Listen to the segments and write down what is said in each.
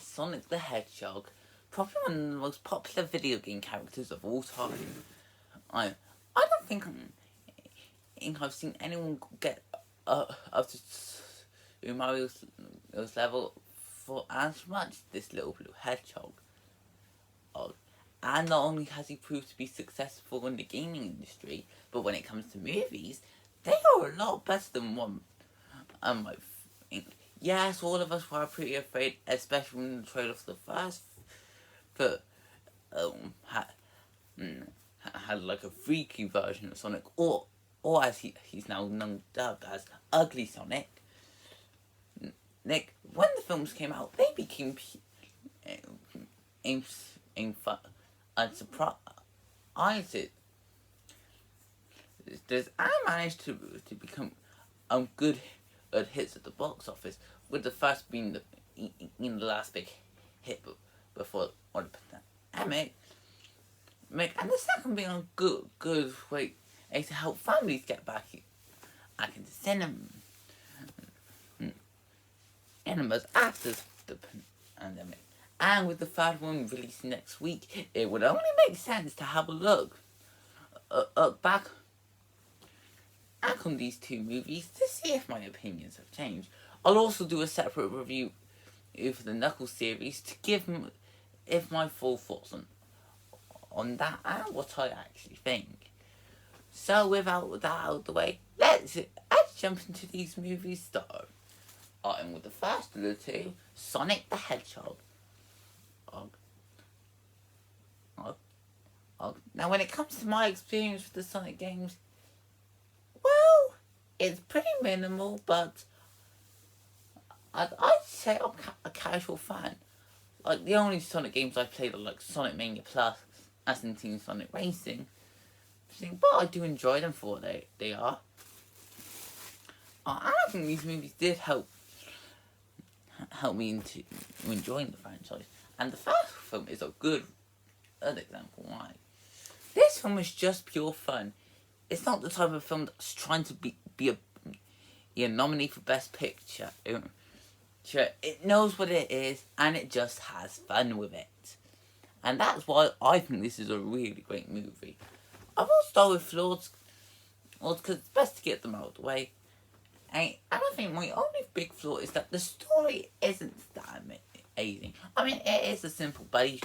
Sonic the Hedgehog, probably one of the most popular video game characters of all time. I don't think I've seen anyone get up to Mario's level for as much this little blue hedgehog. And not only has he proved to be successful in the gaming industry, but when it comes to movies, they are a lot better than one. Yes, all of us were pretty afraid, especially when the trailer for the first, but had like a freaky version of Sonic, or as he's now known dubbed as Ugly Sonic. Nick, when the films came out, they became a surprise. I managed to become good at hits at the box office, with the first being the last big hit before the pandemic, and the second being a good way to help families get back into cinemas after the pandemic. And with the third one released next week, it would only make sense to have a look back on these two movies to see if my opinions have changed. I'll also do a separate review for the Knuckles series to give my full thoughts on that and what I actually think. So without that out of the way, let's jump into these movies, starting with the first of the two, Sonic the Hedgehog. Now, when it comes to my experience with the Sonic games, well, it's pretty minimal, but I'd say I'm a casual fan. Like, the only Sonic games I've played are like Sonic Mania Plus, as in Team Sonic Racing, but I do enjoy them for what they are. I think these movies did help me into enjoying the franchise, and the first film is a good example why. This film is just pure fun. It's not the type of film that's trying to be a nominee for Best Picture. It knows what it is, and it just has fun with it. And that's why I think this is a really great movie. I will start with flaws, because it's best to get them out of the way. And I think my only big flaw is that the story isn't that amazing. I mean, it is a simple buddy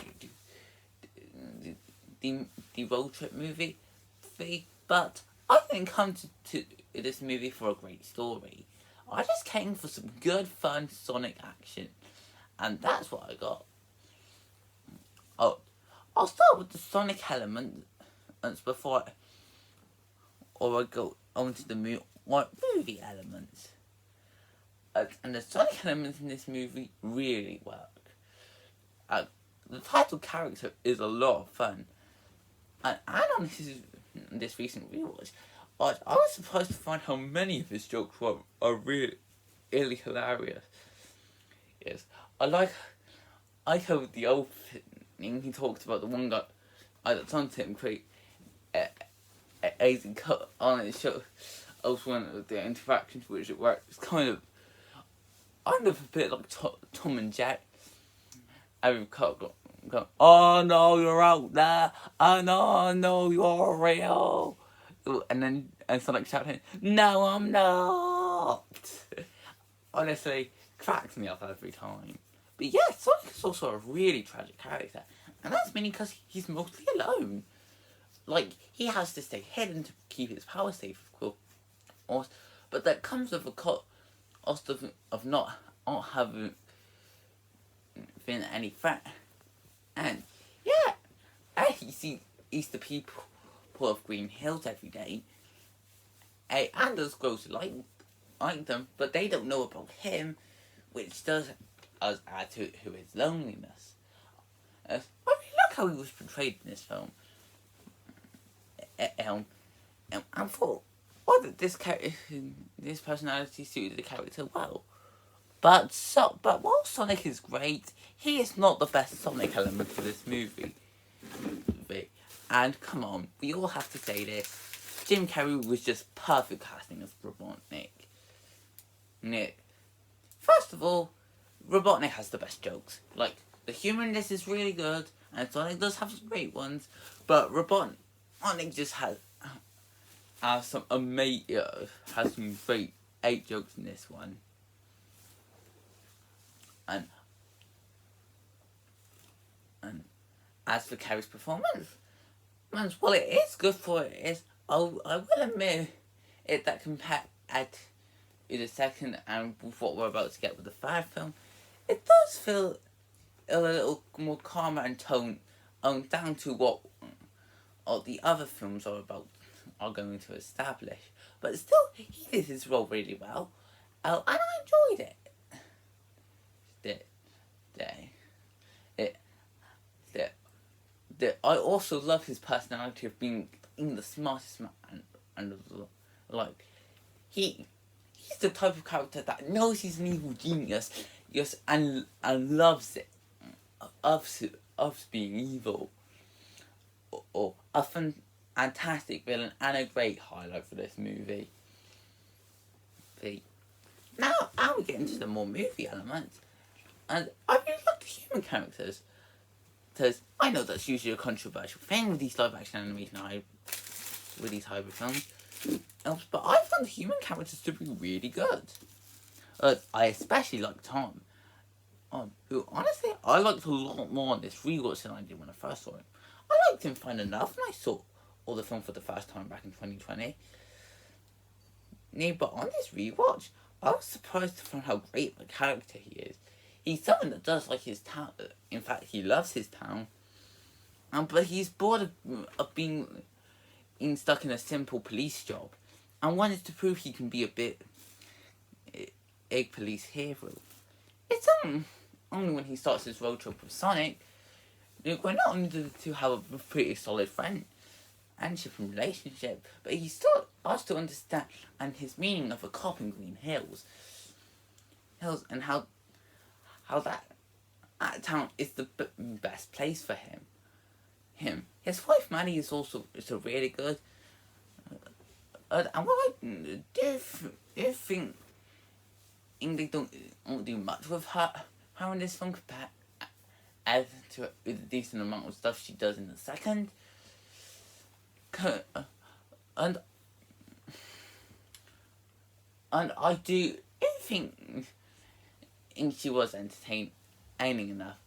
the road trip movie, but I didn't come to this movie for a great story. I just came for some good, fun Sonic action, and that's what I got. I'll start with the Sonic elements before I go on to the movie elements. And the Sonic elements in this movie really work. The title character is a lot of fun. And on this recent rewatch, I was surprised to find how many of his jokes are really hilarious. Yes, I like how the old thing he talked about the one guy that taunted him create Asian cut on his show. Also, one of the interactions which it worked. It's kind of a bit like Tom and Jack. Every cut go, oh no, you're out there. Oh no, you're real. And Sonic shouting, no, I'm not. Honestly, cracks me up every time. But yeah, Sonic is also a really tragic character. And that's mainly because he's mostly alone. Like, he has to stay hidden to keep his power safe, of course. But that comes with a cost of not having been any threat. And yeah, he sees the people of Green Hills every day. And does grow to like them, but they don't know about him, which does add to his loneliness. I mean, look how he was portrayed in this film. And for this personality suited the character well. But while Sonic is great, he is not the best Sonic element for this movie. And come on, we all have to say this. Jim Carrey was just perfect casting as Robotnik. Nick. First of all, Robotnik has the best jokes. Like, the humor in this is really good, and Sonic does have some great ones, but Robotnik just has some has some great 8 jokes in this one. And as for Carrie's performance, well, it is good for what it is. I will admit it that compared to the second and with what we're about to get with the third film, it does feel a little more calmer and toned down to what all the other films are going to establish. But still, he did his role really well, and I enjoyed it. I also love his personality of being the smartest man, and like he's the type of character that knows he's an evil genius, yes, and loves it, loves being evil, or a fantastic villain and a great highlight for this movie. Now we get into the more movie elements, and I really like the human characters. Because I know that's usually a controversial thing with these live action animation with these hybrid films. But I found the human characters to be really good. I especially like Tom. Who honestly I liked a lot more on this rewatch than I did when I first saw him. I liked him fine enough when I saw all the film for the first time back in 2020. But on this rewatch, I was surprised to find how great the character he is. He's someone that does like his town. In fact, he loves his town. But he's bored of being stuck in a simple police job, and wanted to prove he can be a police hero. It's only when he starts his road trip with Sonic, we're not only to have a pretty solid friendship and relationship, but he starts to understand and his meaning of a cop in Green Hills, and how that town is the best place for him. His wife Maddie is a really good. And what I do think they don't do much with her in this film compared as to the decent amount of stuff she does in the second. And I do think she was entertaining enough.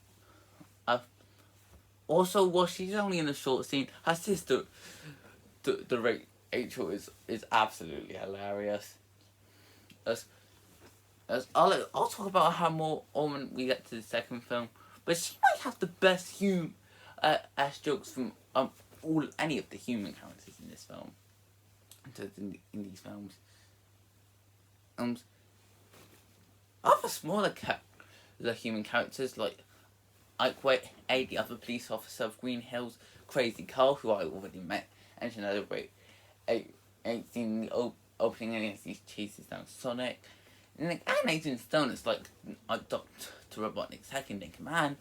Also, while she's only in a short scene, her sister, the Rachel, is absolutely hilarious. I'll talk about her more when we get to the second film, but she might have the best ass jokes from any of the human characters in this film. In these films. Other smaller the human characters like Ike, the other police officer of Green Hills, Crazy Carl, who I already mentioned as a great seen the opening against these chases down Sonic, and Nathan Stone is like Dr. Robotnik's second in command,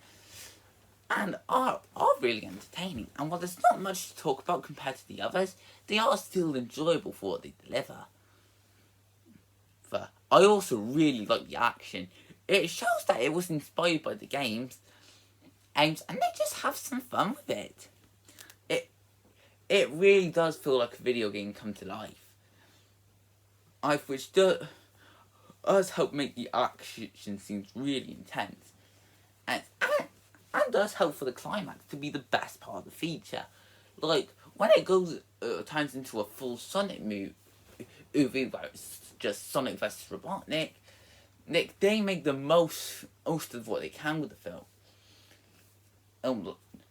and are really entertaining. And while there's not much to talk about compared to the others, they are still enjoyable for what they deliver. I also really like the action. It shows that it was inspired by the games, and they just have some fun with it. It really does feel like a video game come to life. Which does help make the action scenes really intense, and does help for the climax to be the best part of the feature. Like when it turns into a full Sonic movie where it's just Sonic vs. Robotnik. They make the most of what they can with the film.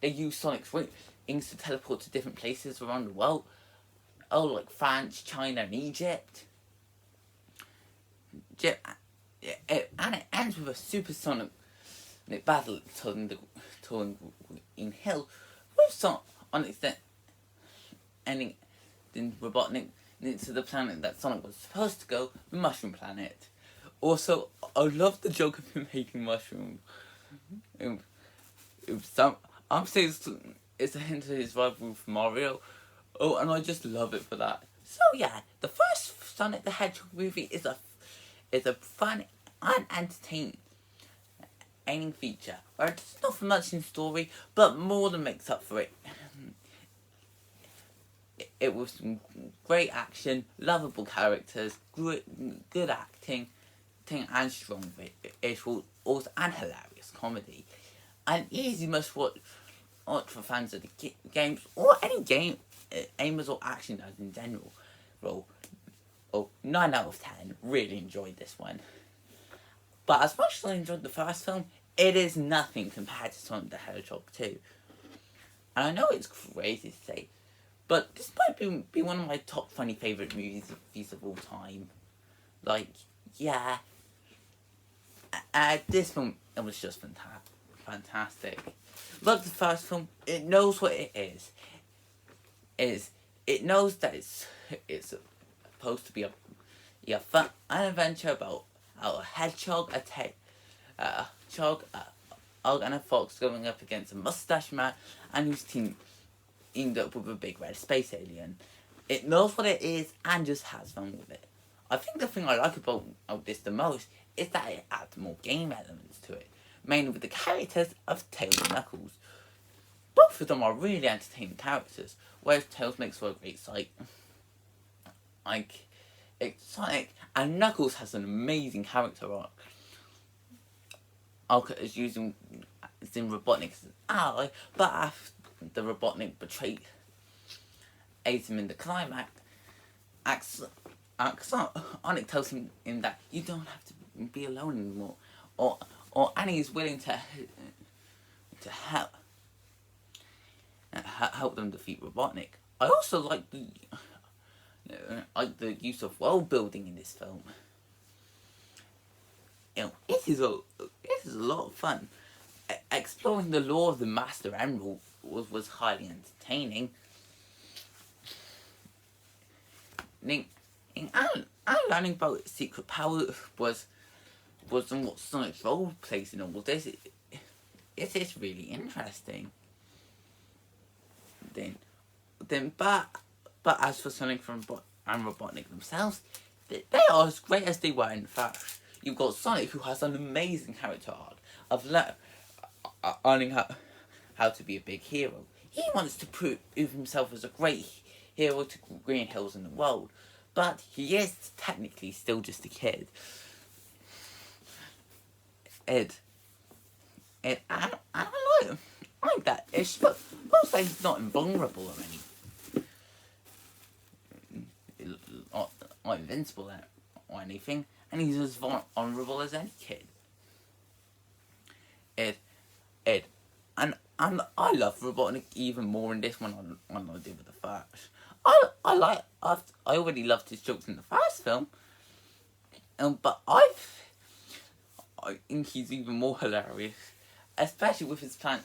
They use Sonic's wings to teleport to different places around the world. Like France, China, and Egypt. And it ends with a supersonic battle to Green Hill, with Sonic ending in Robotnik into the planet that Sonic was supposed to go, the Mushroom Planet. Also, I love the joke of him hating mushrooms. I'm saying it's a hint at his rivalry with Mario. And I just love it for that. So yeah, the first Sonic the Hedgehog movie is a fun and entertaining entertaining feature where there's not much in story, but more than makes up for it. It was some great action, lovable characters, good acting, and strong visuals, and hilarious comedy. An easy must watch for fans of the games, or any game, gamers or action nerds in general. Well, 9 out of 10, really enjoyed this one. But as much as I enjoyed the first film, it is nothing compared to Sonic the Hedgehog 2. And I know it's crazy to say, but this might be one of my top 20 favourite movies of all time. Like, yeah. This film, it was just fantastic. Like the first film, it knows what it is. It knows that it's supposed to be a fun an adventure about a hedgehog, a and a fox going up against a mustache man and whose team teamed up with a big red space alien. It knows what it is and just has fun with it. I think the thing I like about this the most is that it adds more game elements to it, mainly with the characters of Tails and Knuckles. Both of them are really entertaining characters, whereas Tails makes for a great sight. Like, Sonic and Knuckles has an amazing character arc. Alka is using Robotnik as an ally, but after the Robotnik betrayed aids him in the climax, Sonic tells him that you don't have to be alone anymore, or Annie is willing to help them defeat Robotnik. I also like the use of world building in this film. It is a lot of fun. Exploring the lore of the Master Emerald was highly entertaining. And learning about its secret power was and what Sonic's role plays in all this. It is really interesting. But as for Sonic and Robotnik themselves, they are as great as they were in the first. You've got Sonic, who has an amazing character arc of learning how to be a big hero. He wants to prove himself as a great hero to green heroes in the world, but he is technically still just a kid. I like that. It's not say he's not invulnerable or not invincible or anything, and he's as vulnerable as any kid. And I love Robotnik even more in this one than I did with the first. I already loved his jokes in the first film, but I think he's even more hilarious, especially with his plan,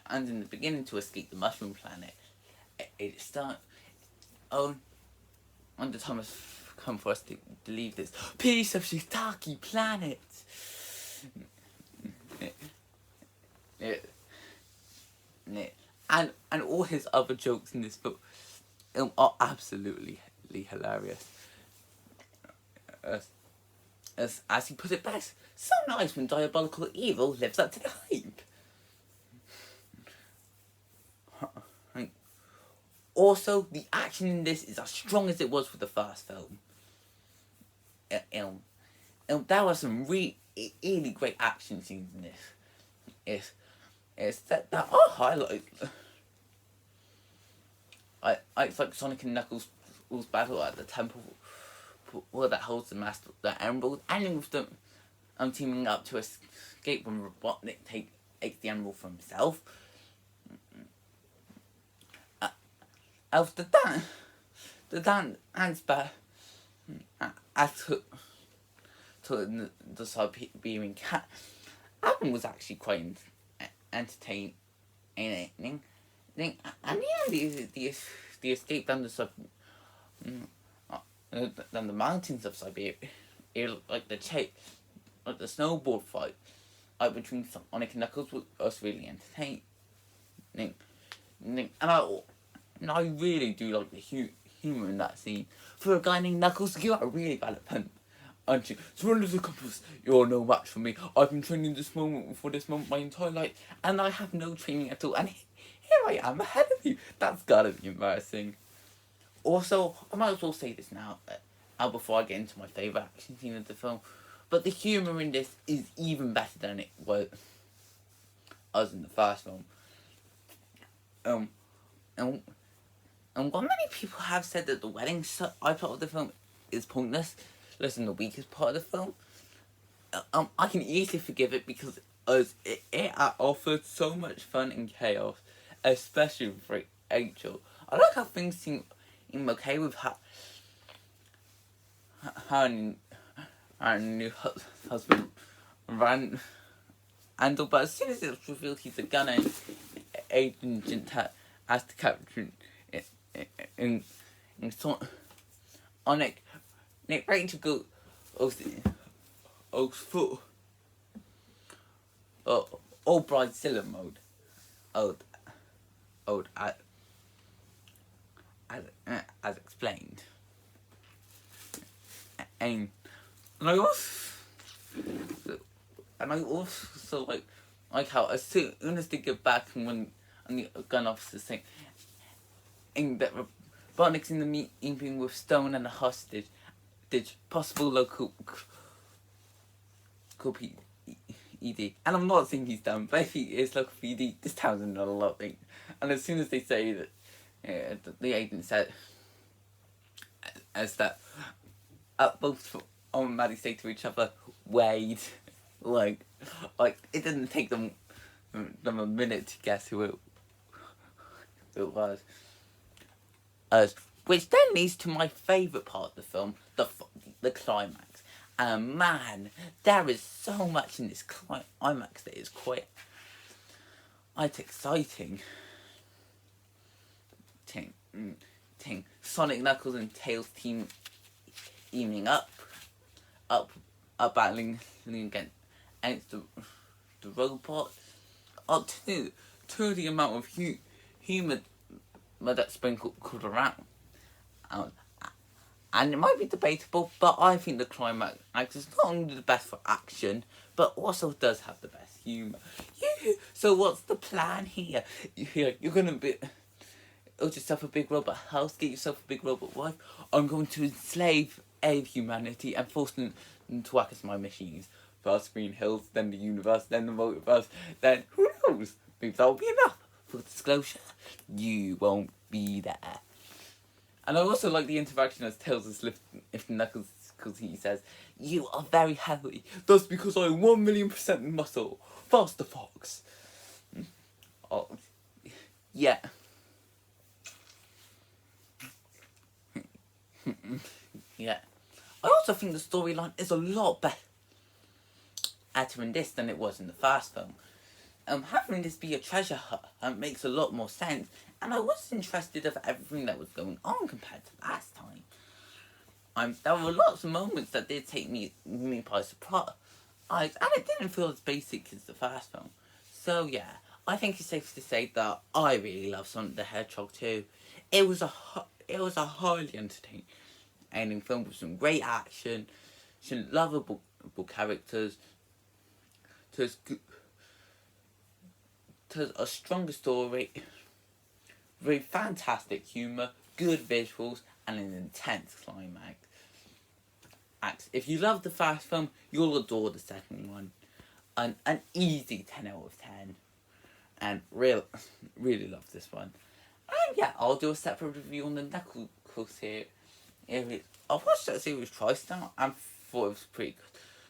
and in the beginning to escape the Mushroom Planet. It starts. When the time has come for us to leave this piece of shiitake planet. And all his other jokes in this book are absolutely hilarious. As he put it best, so nice when diabolical evil lives up to the hype. Also, the action in this is as strong as it was for the first film. There were some really great action scenes in this. It's that are highlights. It's like Sonic and Knuckles' battle at the temple that holds the emerald, ending with them teaming up to escape when Robotnik takes the emerald for himself. The dance back to the Siberian cat album was actually quite entertaining. And the escape down the mountains of Siberia, like the snowboard fight, between Sonic and Knuckles was really entertaining. And I really do like the humour in that scene. For a guy named Knuckles, you are really bad at aren't you? Surrender to compass. You're no match for me. I've been training for this moment my entire life, and I have no training at all. And here I am ahead of you. That's gotta be embarrassing. Also, I might as well say this now, before I get into my favourite action scene of the film. But the humour in this is even better than it was in the first film. And while many people have said that the wedding part of the film is pointless, less than the weakest part of the film, I can easily forgive it because it offered so much fun and chaos, especially for Rachel. I like how things seem okay with her new husband ran Andal, but as soon as it's revealed he's a gunner, agent has to capture in sort on Nick Rachel go full old bridezilla mode as explained, and I also like how as soon as they get back and the gun officer saying that Robotnik's in the meeting with Stone and a hostage, possible local PD. And I'm not saying he's done, but if he is local PD, this town's in a lot of things. And as soon as they say that, the agent said, as that, both and Maddie say to each other, wait, like it didn't take them a minute to guess who it was. Which then leads to my favourite part of the film, the climax. And man, there is so much in this climax that is quite exciting. Sonic, Knuckles and Tails teaming up battling against the robot. Up to the amount of humour that's sprinkled around. And it might be debatable, but I think the climax is not only the best for action, but also does have the best humour. So what's the plan here? You're going to build yourself a big robot house, get yourself a big robot wife. I'm going to enslave humanity and force them to act as my machines. First Green Hills, then the universe, then the multiverse, then who knows? Maybe that'll be enough. For disclosure, you won't be there. And I also like the interaction as Tails is lifting Knuckles, because he says, "You are very heavy. That's because I am 1,000,000% muscle. Faster, Fox." Oh, yeah. Yeah. I also think the storyline is a lot better in this than it was in the first film. Having this be a treasure hunt makes a lot more sense, and I was interested of everything that was going on compared to last time. There were lots of moments that did take me by surprise, and it didn't feel as basic as the first film. So yeah, I think it's safe to say that I really love Sonic the Hedgehog 2. It was a highly entertaining film with some great action, some lovable characters, to a stronger story, very fantastic humour, good visuals, and an intense climax. If you love the first film, you'll adore the second one. An easy 10 out of 10. And really love this one. And yeah, I'll do a separate review on the Knuckles series. I've watched that series twice now and thought it was pretty good.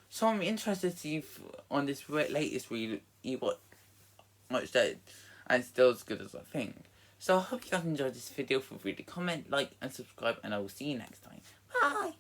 So I'm interested to see on this latest what much that and still as good as I think. So I hope you guys enjoyed this video. Feel free to comment, like and subscribe, and I will see you next time. Bye!